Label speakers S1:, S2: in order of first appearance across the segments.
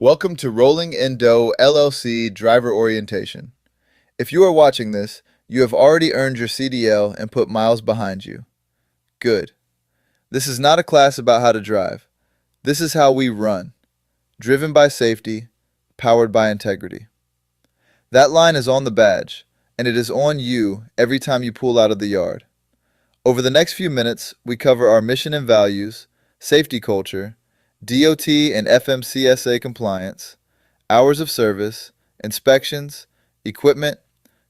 S1: Welcome to Rolling N Doe LLC Driver Orientation. If you are watching this, you have already earned your CDL and put miles behind you. Good. This is not a class about how to drive. This is how we run. Driven by safety, powered by integrity. That line is on the badge, and it is on you every time you pull out of the yard. Over the next few minutes, we cover our mission and values, safety culture, DOT and FMCSA compliance, hours of service, inspections, equipment,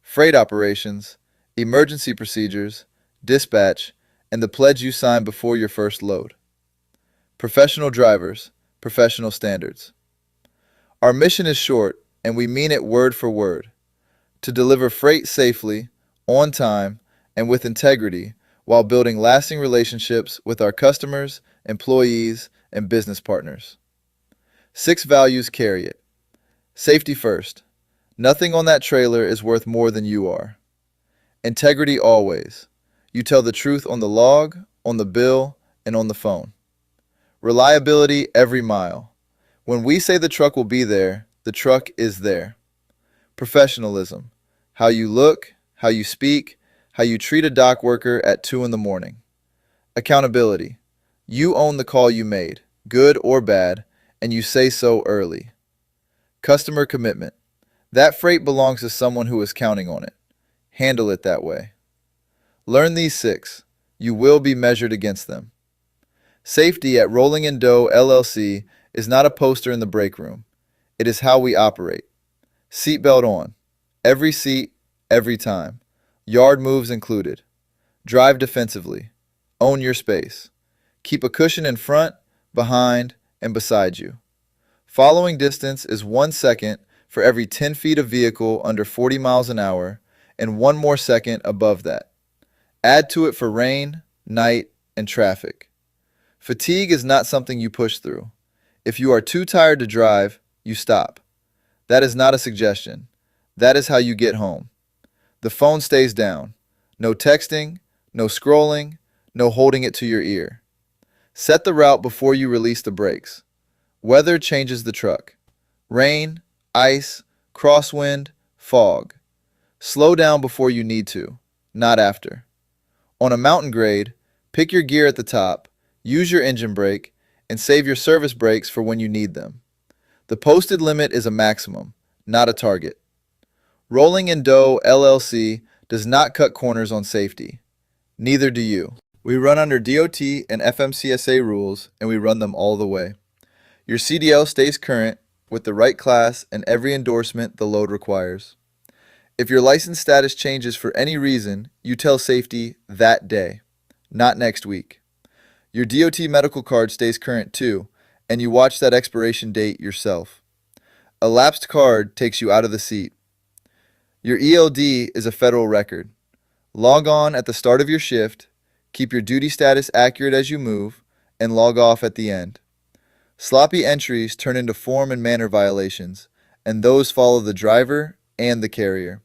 S1: freight operations, emergency procedures, dispatch, and the pledge you sign before your first load. Professional drivers, professional standards. Our mission is short, and we mean it word for word: to deliver freight safely, on time, and with integrity while building lasting relationships with our customers, employees, and business partners. 6 values carry it. Safety first. Nothing on that trailer is worth more than you are. Integrity always. You tell the truth on the log, on the bill, and on the phone. Reliability every mile. When we say the truck will be there, the truck is there. Professionalism. How you look, how you speak, how you treat a dock worker at 2 in the morning. Accountability. You own the call you made, good or bad, and you say so early. Customer commitment. That freight belongs to someone who is counting on it. Handle it that way. Learn these 6. You will be measured against them. Safety at Rolling N Doe LLC is not a poster in the break room. It is how we operate. Seatbelt on. Every seat, every time. Yard moves included. Drive defensively. Own your space. Keep a cushion in front, behind, and beside you. Following distance is 1 second for every 10 feet of vehicle under 40 miles an hour and 1 more second above that. Add to it for rain, night, and traffic. Fatigue is not something you push through. If you are too tired to drive, you stop. That is not a suggestion. That is how you get home. The phone stays down. No texting, no scrolling, no holding it to your ear. Set the route before you release the brakes. Weather changes the truck. Rain, ice, crosswind, fog. Slow down before you need to, not after. On a mountain grade, pick your gear at the top, use your engine brake, and save your service brakes for when you need them. The posted limit is a maximum, not a target. Rolling N Doe LLC does not cut corners on safety. Neither do you. We run under DOT and FMCSA rules, and we run them all the way. Your CDL stays current with the right class and every endorsement the load requires. If your license status changes for any reason, you tell safety that day, not next week. Your DOT medical card stays current too, and you watch that expiration date yourself. A lapsed card takes you out of the seat. Your ELD is a federal record. Log on at the start of your shift, keep your duty status accurate as you move, and log off at the end. Sloppy entries turn into form and manner violations, and those follow the driver and the carrier.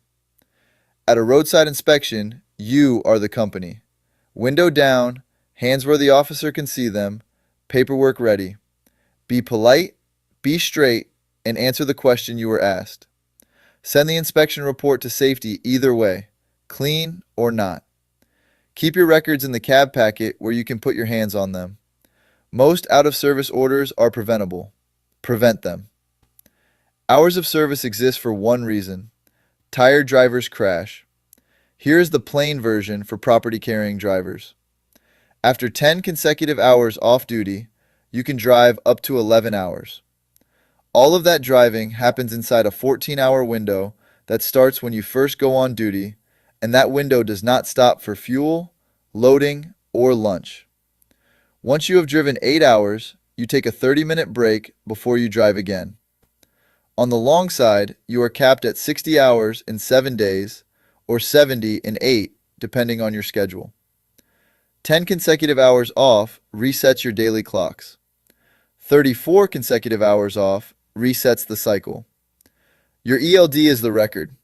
S1: At a roadside inspection, you are the company. Window down, hands where the officer can see them, paperwork ready. Be polite, be straight, and answer the question you were asked. Send the inspection report to safety either way, clean or not. Keep your records in the cab packet where you can put your hands on them. Most out-of-service orders are preventable. Prevent them. Hours of service exist for one reason: tired drivers crash. Here is the plain version for property-carrying drivers. After 10 consecutive hours off duty, you can drive up to 11 hours. All of that driving happens inside a 14-hour window that starts when you first go on duty, and that window does not stop for fuel, loading, or lunch. Once you have driven 8 hours, you take a 30-minute break before you drive again. On the long side, you are capped at 60 hours in 7 days, or 70 in 8, depending on your schedule. 10 consecutive hours off resets your daily clocks. 34 consecutive hours off resets the cycle. Your ELD is the record.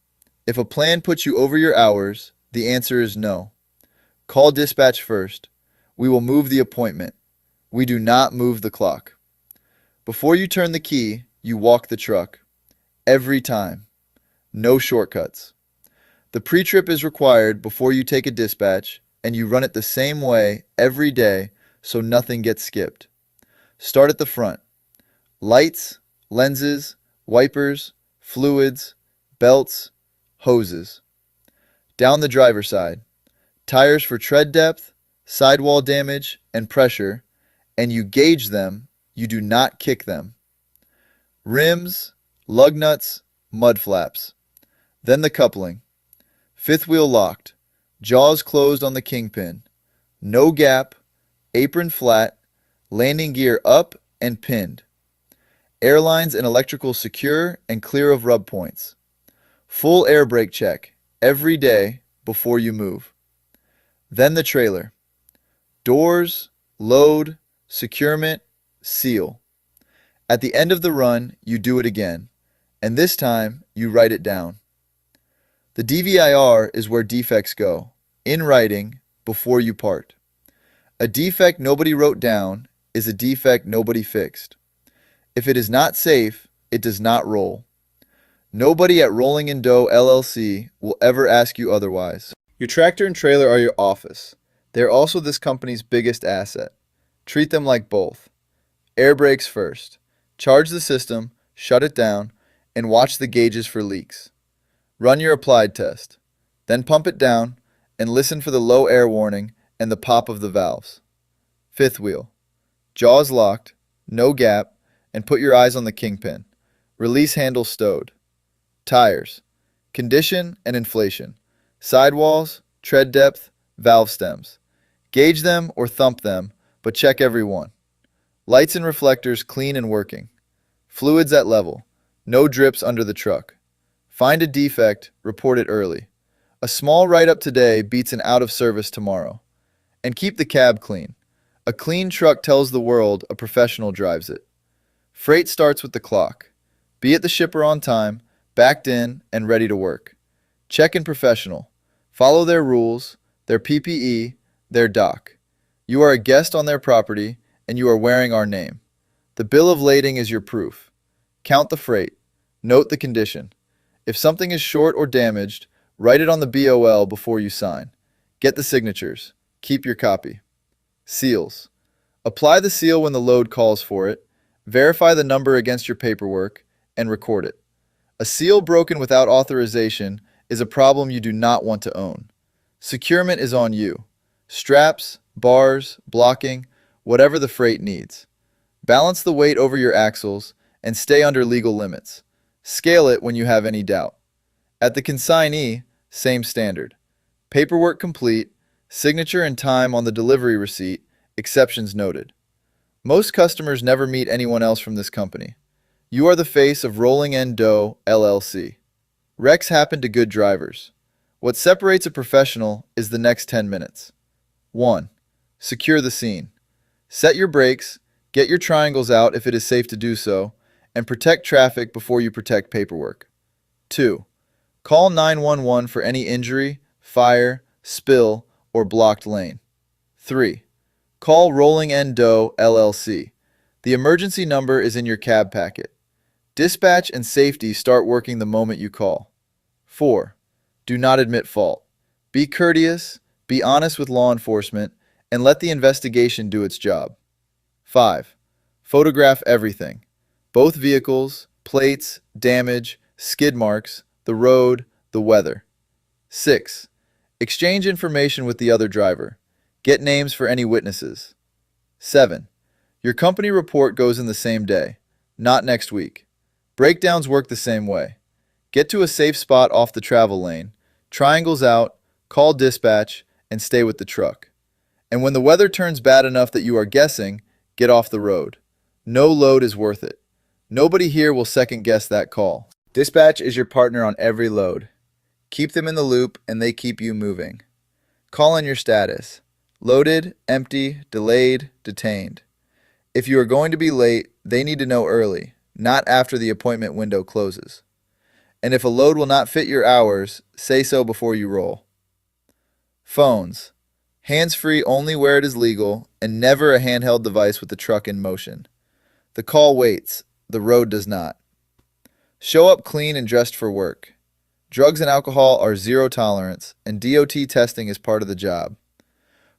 S1: If a plan puts you over your hours, the answer is no. Call dispatch first. We will move the appointment. We do not move the clock. Before you turn the key, you walk the truck. Every time. No shortcuts. The pre-trip is required before you take a dispatch, and you run it the same way every day so nothing gets skipped. Start at the front. Lights, lenses, wipers, fluids, belts, hoses. Down the driver's side. Tires for tread depth, sidewall damage, and pressure, and you gauge them, you do not kick them. Rims, lug nuts, mud flaps. Then the coupling. Fifth wheel locked, jaws closed on the kingpin, no gap, apron flat, landing gear up and pinned. Airlines and electrical secure and clear of rub points. Full air brake check every day before you move. Then the trailer. Doors, load, securement, seal. At the end of the run, you do it again, and this time you write it down. The DVIR is where defects go, in writing, before you part. A defect nobody wrote down is a defect nobody fixed. If it is not safe, it does not roll. Nobody at N Doe LLC will ever ask you otherwise. Your tractor and trailer are your office. They are also this company's biggest asset. Treat them like both. Air brakes first. Charge the system, shut it down, and watch the gauges for leaks. Run your applied test. Then pump it down and listen for the low air warning and the pop of the valves. Fifth wheel. Jaws locked, no gap, and put your eyes on the kingpin. Release handle stowed. Tires. Condition and inflation. Sidewalls, tread depth, valve stems. Gauge them or thump them, but check every one. Lights and reflectors clean and working. Fluids at level. No drips under the truck. Find a defect, report it early. A small write-up today beats an out-of-service tomorrow. And keep the cab clean. A clean truck tells the world a professional drives it. Freight starts with the clock. Be at the shipper on time, backed in, and ready to work. Check in professional. Follow their rules, their PPE, their dock. You are a guest on their property, and you are wearing our name. The bill of lading is your proof. Count the freight. Note the condition. If something is short or damaged, write it on the BOL before you sign. Get the signatures. Keep your copy. Seals. Apply the seal when the load calls for it, verify the number against your paperwork, and record it. A seal broken without authorization is a problem you do not want to own. Securement is on you. Straps, bars, blocking, whatever the freight needs. Balance the weight over your axles and stay under legal limits. Scale it when you have any doubt. At the consignee, same standard. Paperwork complete, signature and time on the delivery receipt, exceptions noted. Most customers never meet anyone else from this company. You are the face of N Doe LLC. Wrecks happen to good drivers. What separates a professional is the next 10 minutes. 1. Secure the scene. Set your brakes, get your triangles out if it is safe to do so, and protect traffic before you protect paperwork. 2. Call 911 for any injury, fire, spill, or blocked lane. 3. Call N Doe LLC. The emergency number is in your cab packet. Dispatch and safety start working the moment you call. 4. Do not admit fault. Be courteous, be honest with law enforcement, and let the investigation do its job. 5. Photograph everything. Both vehicles, plates, damage, skid marks, the road, the weather. 6. Exchange information with the other driver. Get names for any witnesses. 7. Your company report goes in the same day, not next week. Breakdowns work the same way. Get to a safe spot off the travel lane, triangles out, call dispatch, and stay with the truck. And when the weather turns bad enough that you are guessing, get off the road. No load is worth it. Nobody here will second guess that call. Dispatch is your partner on every load. Keep them in the loop and they keep you moving. Call in your status. Loaded, empty, delayed, detained. If you are going to be late, they need to know early, not after the appointment window closes. And if a load will not fit your hours, say so before you roll. Phones. Hands-free only where it is legal and never a handheld device with the truck in motion. The call waits. the road does not. Show up clean and dressed for work. Drugs and alcohol are zero tolerance, and DOT testing is part of the job.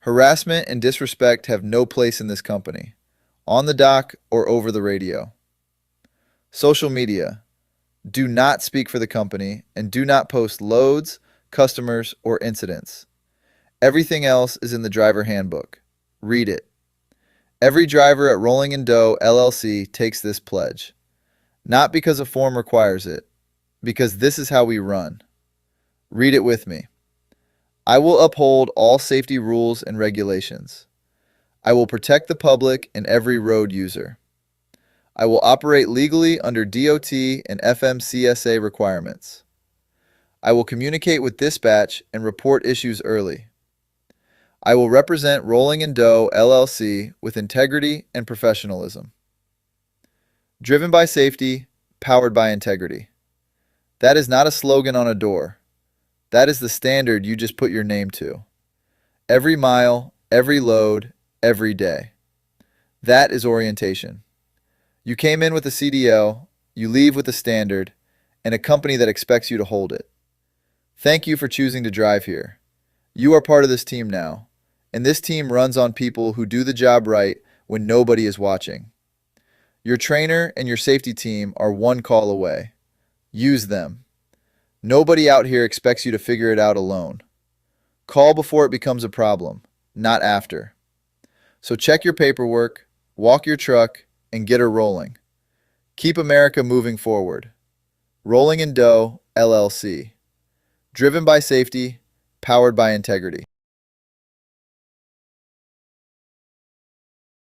S1: Harassment and disrespect have no place in this company, on the dock or over the radio. Social media. Do not speak for the company and do not post loads, customers, or incidents. Everything else is in the driver handbook. Read it. Every driver at Rolling N Doe LLC takes this pledge. Not because a form requires it, because this is how we run. Read it with me. I will uphold all safety rules and regulations. I will protect the public and every road user. I will operate legally under DOT and FMCSA requirements. I will communicate with dispatch and report issues early. I will represent Rolling N Doe LLC with integrity and professionalism. Driven by safety, powered by integrity. That is not a slogan on a door. That is the standard you just put your name to. Every mile, every load, every day. That is orientation. You came in with a CDL, you leave with a standard, and a company that expects you to hold it. Thank you for choosing to drive here. You are part of this team now, and this team runs on people who do the job right when nobody is watching. Your trainer and your safety team are one call away. Use them. Nobody out here expects you to figure it out alone. Call before it becomes a problem, not after. So check your paperwork, walk your truck, and get her rolling. Keep America moving forward. Rolling N Doe LLC. Driven by safety, powered by integrity.